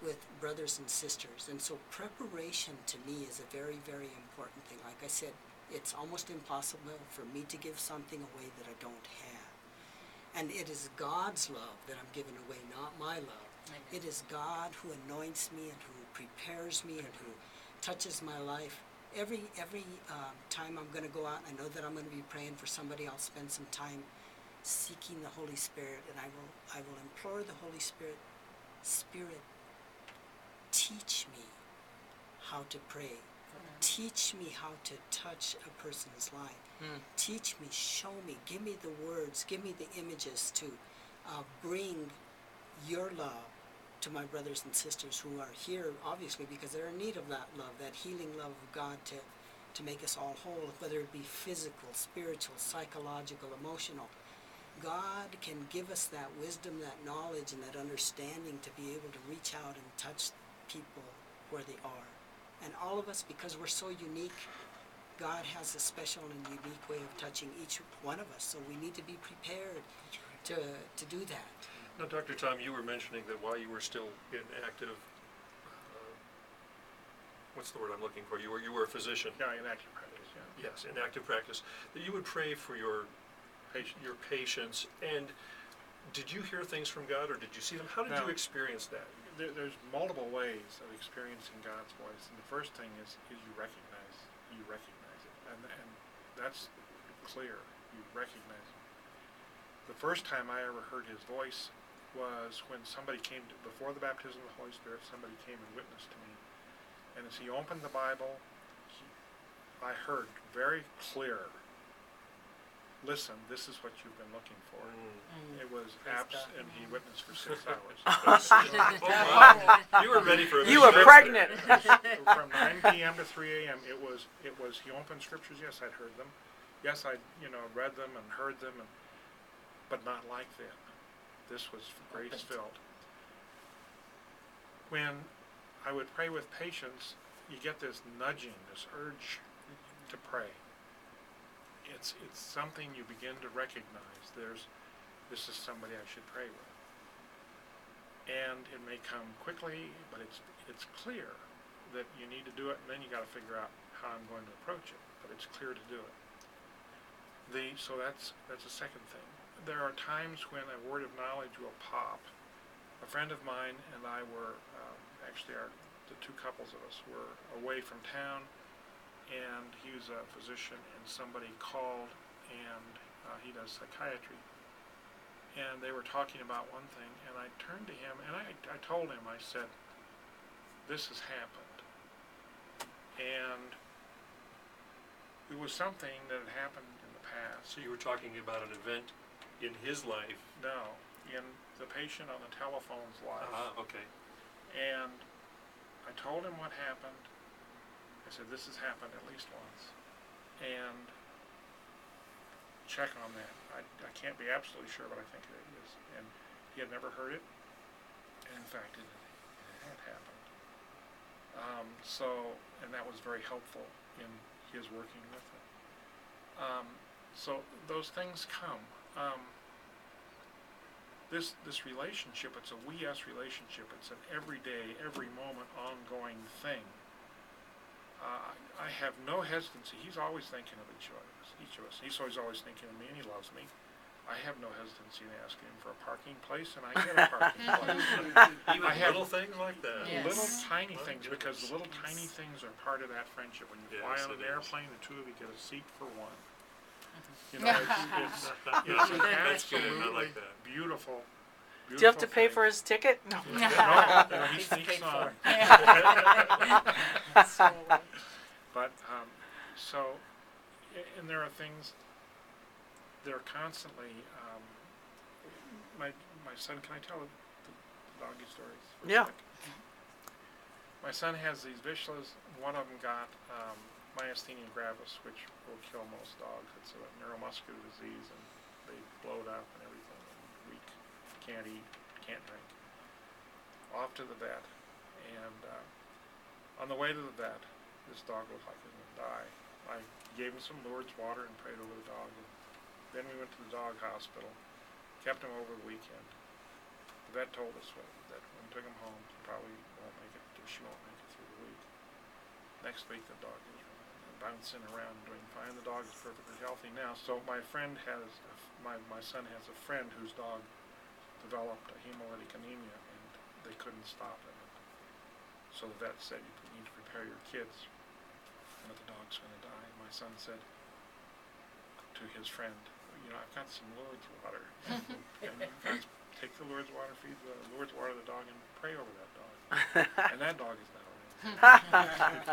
with brothers and sisters. And so preparation to me is a very, very important thing. Like I said, it's almost impossible for me to give something away that I don't have. And it is God's love that I'm giving away, not my love. Amen. It is God who anoints me and who prepares me and who touches my life. Every time I'm going to go out, I know that I'm going to be praying for somebody. I'll spend some time seeking the Holy Spirit, and I will implore the Holy Spirit, Spirit, teach me how to pray. Teach me how to touch a person's life. Teach me, show me, give me the words, give me the images to bring your love to my brothers and sisters who are here, obviously, because they're in need of that love, that healing love of God to make us all whole, whether it be physical, spiritual, psychological, emotional. God can give us that wisdom, that knowledge, and that understanding to be able to reach out and touch people where they are. And all of us, because we're so unique, God has a special and unique way of touching each one of us. So we need to be prepared to do that. Now, Dr. Tom, you were mentioning that while you were still in active, what's the word I'm looking for? You were a physician. Yeah, in active practice, yeah. Yes, in active practice. That you would pray for your patients. And did you hear things from God, or did you see them? How did you experience that? There's multiple ways of experiencing God's voice, and the first thing is you recognize it, and that's clear. You recognize it. The first time I ever heard His voice was when somebody came before the baptism of the Holy Spirit. Somebody came and witnessed to me, and as he opened the Bible, I heard very clear, "Listen, this is what you've been looking for." It was apps, and he witnessed for 6 hours. You were ready for a You were pregnant. From 9 p.m. to 3 a.m. It was. He opened scriptures. Yes, I'd heard them. Yes, I read them and heard them, but not like then. This was grace filled. When I would pray with patients, you get this nudging, this urge to pray. It's something you begin to recognize. This is somebody I should pray with. And it may come quickly, but it's clear that you need to do it, and then you got to figure out how I'm going to approach it. But it's clear to do it. So that's the second thing. There are times when a word of knowledge will pop. A friend of mine and I were the two couples of us were away from town, and he was a physician, and somebody called, and he does psychiatry. And they were talking about one thing, and I turned to him, and I told him, I said, "This has happened." And it was something that had happened in the past. So you were talking about an event in his life? No, in the patient on the telephone's life. Okay. And I told him what happened. I said, "This has happened at least once, and check on that." I can't be absolutely sure, but I think it is. And he had never heard it, and in fact it had happened. And that was very helpful in his working with it. So those things come. This relationship, it's a we-us relationship. It's an everyday, every moment, ongoing thing. I have no hesitancy. He's always thinking of each of us. He's always thinking of me, and he loves me. I have no hesitancy in asking him for a parking place, and I get a parking place. Even little things like that. Yes. Little tiny My things, goodness. because the little tiny things are part of that friendship. When you fly Yes, on an it is. airplane, the two of you get a seat for one. It's an That's good. I absolutely like that. beautiful. Do you have to pay for his ticket? No. No, he He's sneaks paid for on. it. But and there are things. They're constantly. My son, can I tell the doggy stories? For a Yeah. sec? My son has these Vishlas. One of them got myasthenia gravis, which will kill most dogs. It's a neuromuscular disease, and they blow it up and everything. And weak, can't eat, can't drink. Off to the vet, and on the way to the vet, this dog looked like it was going to die. I gave him some Lourdes water and prayed over the dog. And then we went to the dog hospital, kept him over the weekend. The vet told us that when we took him home, he probably next week the dog is bouncing around doing fine. The dog is perfectly healthy now. So my friend has, my son has a friend whose dog developed a hemolytic anemia and they couldn't stop it. So the vet said you need to prepare your kids that the dog's going to die. My son said to his friend, I've got some Lourdes water. And you guys take the Lourdes water, feed the Lourdes water to the dog and pray over that dog. And that dog is now around.